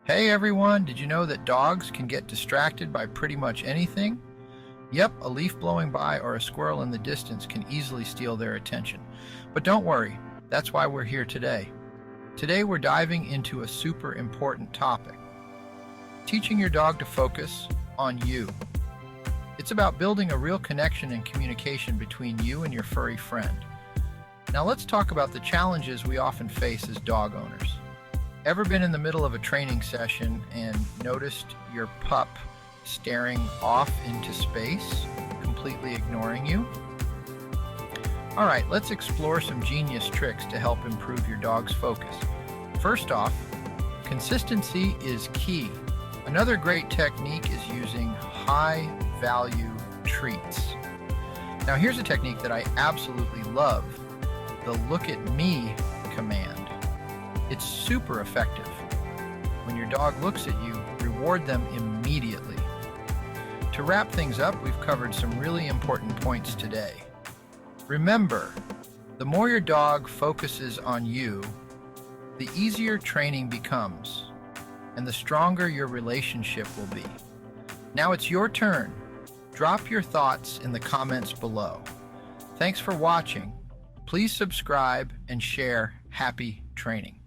Hey everyone, did you know that dogs can get distracted by pretty much anything? Yep, a leaf blowing by or a squirrel in the distance can easily steal their attention. But don't worry, that's why we're here today. Today we're diving into a super important topic. Teaching your dog to focus on you. It's about building a real connection and communication between you and your furry friend. Now let's talk about the challenges we often face as dog owners. Ever been in the middle of a training session and noticed your pup staring off into space, completely ignoring you? All right, let's explore some genius tricks to help improve your dog's focus. First off, consistency is key. Another great technique is using high-value treats. Now here's a technique that I absolutely love, the look at me command. It's super effective. When your dog looks at you, reward them immediately. To wrap things up, we've covered some really important points today. Remember, the more your dog focuses on you, the easier training becomes, and the stronger your relationship will be. Now it's your turn. Drop your thoughts in the comments below. Thanks for watching. Please subscribe and share. Happy training.